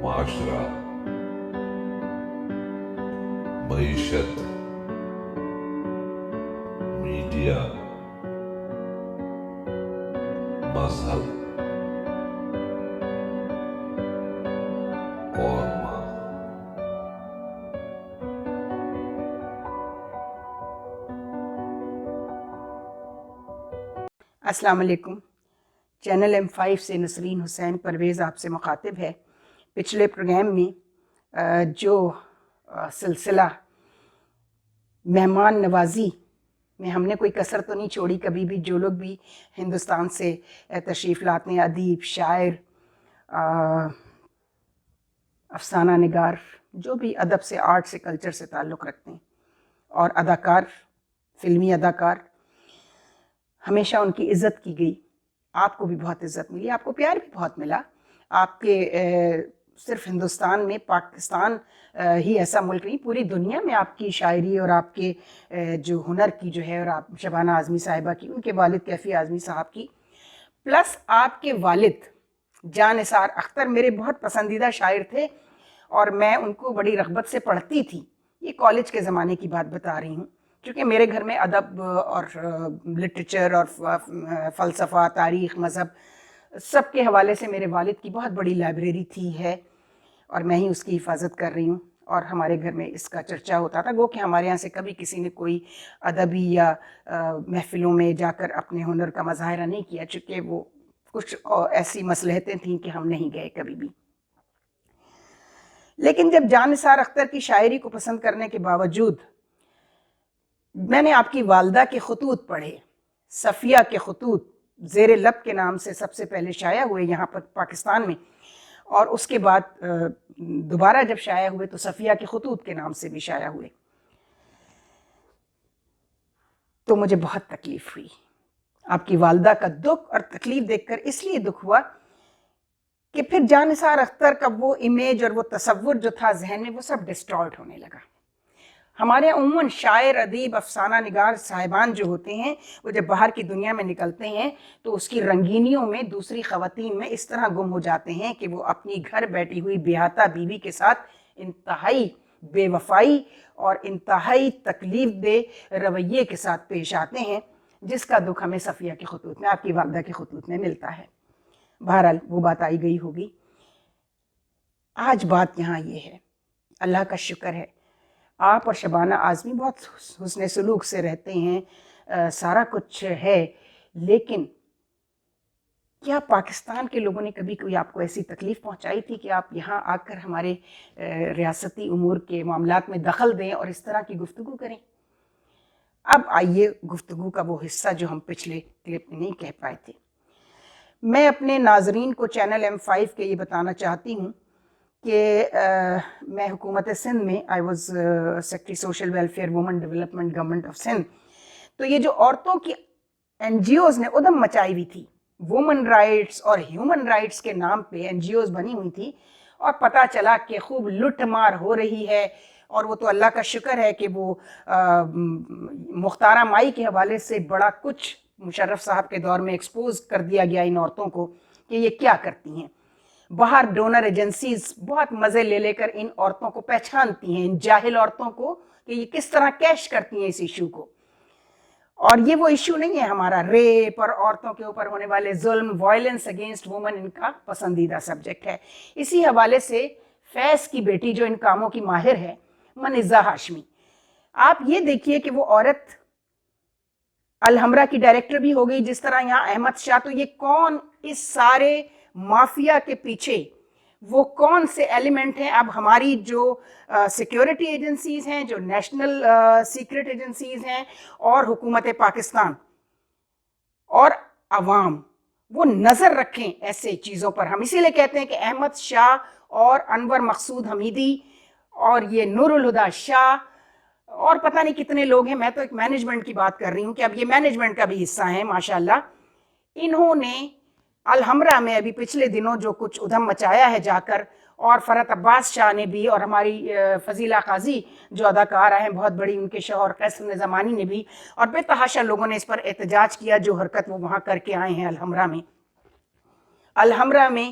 معاشرہ، معیشت، میڈیا، مذہب اور ماں۔ السلام علیکم۔ چینل M5 سے نسرین حسین پرویز آپ سے مخاطب ہے۔ پچھلے پروگرام میں جو سلسلہ مہمان نوازی میں ہم نے کوئی کسر تو نہیں چھوڑی کبھی بھی، جو لوگ بھی ہندوستان سے تشریف لاتے ہیں، ادیب، شاعر، افسانہ نگار، جو بھی ادب سے، آرٹ سے، کلچر سے تعلق رکھتے ہیں، اور اداکار، فلمی اداکار، ہمیشہ ان کی عزت کی گئی۔ آپ کو بھی بہت عزت ملی، آپ کو پیار بھی بہت ملا۔ آپ کے صرف ہندوستان میں، پاکستان ہی ایسا ملک نہیں، پوری دنیا میں آپ کی شاعری اور آپ کے جو ہنر کی جو ہے، اور آپ شبانہ اعظمی صاحبہ کی، ان کے والد کیفی اعظمی صاحب کی، پلس آپ کے والد جاں نثار اختر میرے بہت پسندیدہ شاعر تھے، اور میں ان کو بڑی رغبت سے پڑھتی تھی۔ یہ کالج کے زمانے کی بات بتا رہی ہوں، کیونکہ میرے گھر میں ادب اور لٹریچر اور فلسفہ، تاریخ، مذہب، سب کے حوالے سے میرے والد کی بہت بڑی لائبریری تھی ہے، اور میں ہی اس کی حفاظت کر رہی ہوں، اور ہمارے گھر میں اس کا چرچا ہوتا تھا۔ گو کہ ہمارے یہاں سے کبھی کسی نے کوئی ادبی یا محفلوں میں جا کر اپنے ہنر کا مظاہرہ نہیں کیا، چونکہ وہ کچھ ایسی مصلحتیں تھیں کہ ہم نہیں گئے کبھی بھی۔ لیکن جب جاں نثار اختر کی شاعری کو پسند کرنے کے باوجود میں نے آپ کی والدہ کے خطوط پڑھے، صفیہ کے خطوط زیر لب کے نام سے سب سے پہلے شائع ہوئے یہاں پر پاکستان میں، اور اس کے بعد دوبارہ جب شائع ہوئے تو صفیہ کے خطوط کے نام سے بھی شائع ہوئے، تو مجھے بہت تکلیف ہوئی۔ آپ کی والدہ کا دکھ اور تکلیف دیکھ کر اس لیے دکھ ہوا کہ پھر جاں نثار اختر کا وہ امیج اور وہ تصور جو تھا ذہن میں، وہ سب ڈسٹارٹ ہونے لگا۔ ہمارے عموماً شاعر، ادیب، افسانہ نگار صاحبان جو ہوتے ہیں، وہ جب باہر کی دنیا میں نکلتے ہیں تو اس کی رنگینیوں میں، دوسری خواتین میں اس طرح گم ہو جاتے ہیں کہ وہ اپنی گھر بیٹھی ہوئی بیاہتا بیوی کے ساتھ انتہائی بے وفائی اور انتہائی تکلیف دہ رویے کے ساتھ پیش آتے ہیں، جس کا دکھ ہمیں صفیہ کے خطوط میں، آپ کی والدہ کے خطوط میں ملتا ہے۔ بہرحال وہ بات آئی گئی ہوگی۔ آج بات یہاں یہ ہے، اللہ کا شکر ہے آپ اور شبانہ اعظمی بہت حسن سلوک سے رہتے ہیں، سارا کچھ ہے، لیکن کیا پاکستان کے لوگوں نے کبھی کوئی آپ کو ایسی تکلیف پہنچائی تھی کہ آپ یہاں آ کر ہمارے ریاستی امور کے معاملات میں دخل دیں اور اس طرح کی گفتگو کریں؟ اب آئیے گفتگو کا وہ حصہ جو ہم پچھلے کلپ میں نہیں کہہ پائے تھے۔ میں اپنے ناظرین کو چینل M5 کے یہ بتانا چاہتی ہوں کہ میں حکومت سندھ میں I was secretary social welfare women development government of Sindh, تو یہ جو عورتوں کی NGOs نے ادھم مچائی ہوئی تھی، وومن رائٹس اور ہیومن رائٹس کے نام پہ NGOs بنی ہوئی تھی، اور پتہ چلا کہ خوب لٹ مار ہو رہی ہے، اور وہ تو اللہ کا شکر ہے کہ وہ مختارہ مائی کے حوالے سے بڑا کچھ مشرف صاحب کے دور میں ایکسپوز کر دیا گیا ان عورتوں کو کہ یہ کیا کرتی ہیں۔ باہر ڈونر ایجنسیز بہت مزے لے لے کر ان عورتوں کو پہچانتی ہیں، ان جاہل عورتوں کو، کہ یہ کس طرح کیش کرتی ہیں اس ایشو کو۔ اور یہ وہ ایشو نہیں ہے ہمارا، ریپ اور عورتوں کے اوپر ہونے والے ظلم، وائلنس اگینسٹ وومن ان کا پسندیدہ سبجیکٹ ہے۔ اسی حوالے سے فیض کی بیٹی جو ان کاموں کی ماہر ہے، منزہ ہاشمی، آپ یہ دیکھیے کہ وہ عورت الحمرا کی ڈائریکٹر بھی ہو گئی، جس طرح یہاں احمد شاہ، تو یہ کون اس سارے مافیا کے پیچھے وہ کون سے ایلیمنٹ ہیں؟ اب ہماری جو سیکیورٹی ایجنسیز ہیں، جو نیشنل سیکرٹ ایجنسیز ہیں، اور حکومت پاکستان اور عوام، وہ نظر رکھیں ایسے چیزوں پر۔ ہم اسی لیے کہتے ہیں کہ احمد شاہ اور انور مقصود حمیدی اور یہ نور الہدیٰ شاہ اور پتہ نہیں کتنے لوگ ہیں، میں تو ایک مینجمنٹ کی بات کر رہی ہوں کہ اب یہ مینجمنٹ کا بھی حصہ ہیں ماشاءاللہ، انہوں نے الحمرا میں ابھی پچھلے دنوں جو کچھ ادھم مچایا ہے جا کر، اور فرحت عباس شاہ نے بھی، اور ہماری فضیلہ قاضی جو اداکارہ ہیں بہت بڑی، ان کے شوہر قیصر نظامانی نے بھی، اور بے تحاشا لوگوں نے اس پر احتجاج کیا، جو حرکت وہ وہاں کر کے آئے ہیں الحمرا میں۔ الحمرا میں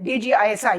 DGISI।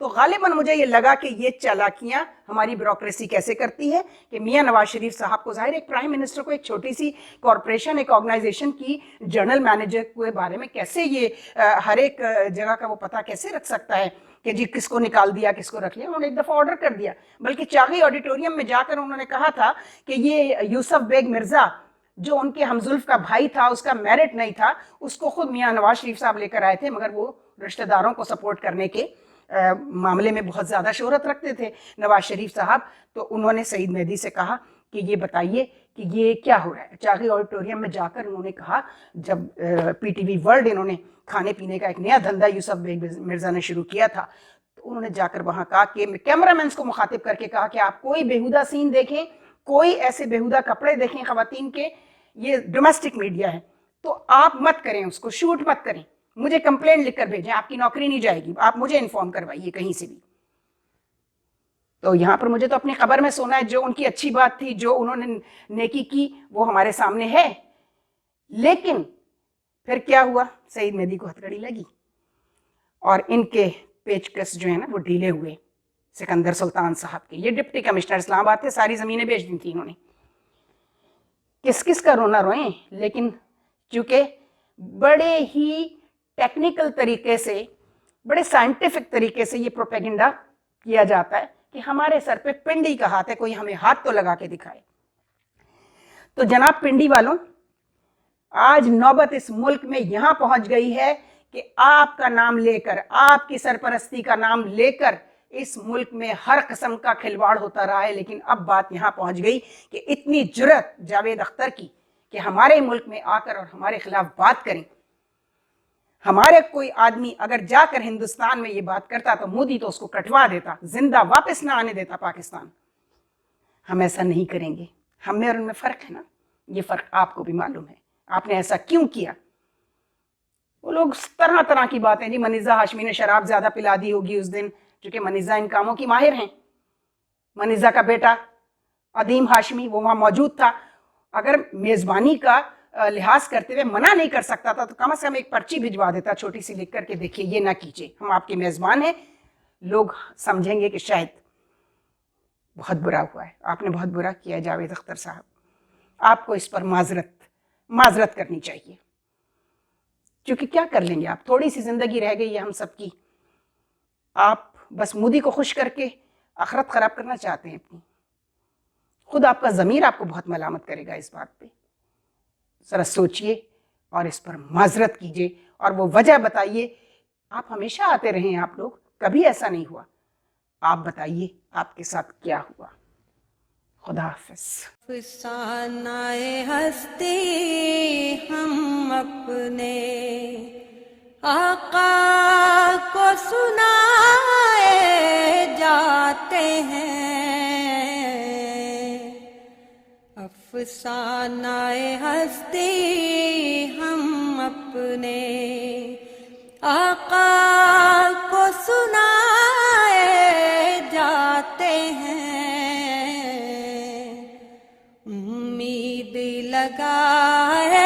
تو غالباً مجھے یہ لگا کہ یہ چالاکیاں ہماری بیوروکریسی کیسے کرتی ہے کہ میاں نواز شریف صاحب کو ظاہر ایک پرائم منسٹر کو ایک چھوٹی سی کارپوریشن ایک آرگنائزیشن کی جنرل مینیجر کے بارے میں کیسے یہ ہر ایک جگہ کا وہ پتہ کیسے رکھ سکتا ہے کہ جی کس کو نکال دیا کس کو رکھ لیا. انہوں نے ایک دفعہ آرڈر کر دیا, بلکہ چاغی آڈیٹوریم میں جا کر انہوں نے کہا تھا کہ یہ یوسف بیگ مرزا جو ان کے ہمزلف کا بھائی تھا, اس کا میرٹ نہیں تھا, اس کو خود میاں نواز شریف صاحب لے کر آئے تھے, مگر وہ رشتہ داروں کو سپورٹ کرنے کے معاملے میں بہت زیادہ شہرت رکھتے تھے نواز شریف صاحب. تو انہوں نے سعید مہدی سے کہا کہ یہ بتائیے کہ یہ کیا ہو رہا ہے. چاغی آڈیٹوریم میں جا کر انہوں نے کہا, جب پی ٹی وی ورلڈ انہوں نے کھانے پینے کا ایک نیا دھندا یوسف بیگ مرزا نے شروع کیا تھا, تو انہوں نے جا کر وہاں کہا کہ کیمرہ مینس کو مخاطب کر کے کہا کہ آپ کوئی بیہودہ سین دیکھیں, کوئی ایسے بیہودہ کپڑے دیکھیں خواتین کے, یہ ڈومیسٹک میڈیا ہے, تو آپ مت کریں, اس کو شوٹ مت کریں, مجھے کمپلین لکھ کر بھیجیں, آپ کی نوکری نہیں جائے گی, آپ مجھے انفارم کروائیے کہیں سے بھی. تو یہاں پر مجھے تو اپنی خبر میں سونا ہے, جو ان کی اچھی بات تھی, جو انہوں نے نیکی کی, وہ ہمارے سامنے ہے. لیکن پھر کیا ہوا, سعید مہدی کو ہتھکڑی لگی اور ان کے پیچکس جو ہے نا وہ ڈھیلے ہوئے سکندر سلطان صاحب کے. یہ ڈپٹی کمشنر اسلام آباد تھے, ساری زمینیں بیچ دی تھی انہوں نے. کس کس کا رونا روئیں, لیکن چونکہ بڑے ہی ٹیکنیکل طریقے سے, بڑے سائنٹیفک طریقے سے یہ پروپیگنڈا کیا جاتا ہے کہ ہمارے سر پہ پنڈی کا ہاتھ ہے, کوئی ہمیں ہاتھ تو لگا کے دکھائے. تو جناب پنڈی والوں, آج نوبت اس ملک میں یہاں پہنچ گئی ہے کہ آپ کا نام لے کر, آپ کی سرپرستی کا نام لے کر اس ملک میں ہر قسم کا کھلواڑ ہوتا رہا ہے. لیکن اب بات یہاں پہنچ گئی کہ اتنی جرأت جاوید اختر کی کہ ہمارے ملک میں آ کر اور ہمارے خلاف بات کریں. ہمارے کوئی آدمی اگر جا کر ہندوستان میں یہ بات کرتا تو مودی تو اس کو کٹوا دیتا, زندہ واپس نہ آنے دیتا پاکستان. ہم ایسا نہیں کریں گے. ہم میں اور ان میں فرق ہے نا, یہ فرق آپ کو بھی معلوم ہے. آپ نے ایسا کیوں کیا؟ وہ لوگ طرح طرح کی باتیں, جی منیزہ ہاشمی نے شراب زیادہ پلا دی ہوگی اس دن, چونکہ منیزہ ان کاموں کی ماہر ہیں. منیزہ کا بیٹا عدیم ہاشمی وہ وہاں موجود تھا. اگر میزبانی کا لحاظ کرتے ہوئے منع نہیں کر سکتا تھا تو کم از کم ایک پرچی بھجوا دیتا چھوٹی سی لکھ کر کے, دیکھیے یہ نہ کیجیے, ہم آپ کے میزبان ہیں. لوگ سمجھیں گے کہ شاید بہت برا ہوا ہے, آپ نے بہت برا کیا ہے جاوید اختر صاحب, آپ کو اس پر معذرت کرنی چاہیے. کیونکہ کیا کر لیں گے آپ, تھوڑی سی زندگی رہ گئی ہے ہم سب کی. آپ بس مودی کو خوش کر کے آخرت خراب کرنا چاہتے ہیں اپنی. خود آپ کا ضمیر آپ کو بہت ملامت کرے گا اس بات پہ. ذرا سوچئے اور اس پر معذرت کیجئے اور وہ وجہ بتائیے. آپ ہمیشہ آتے رہے ہیں, آپ لوگ کبھی ایسا نہیں ہوا. آپ بتائیے آپ کے ساتھ کیا ہوا. خدا حافظ. افسانۂ ہستی ہم اپنے آقا کو سنائے جاتے ہیں. افسانۂ ہستی ہم اپنے آقا کو سنائے جاتے ہیں. امید لگائے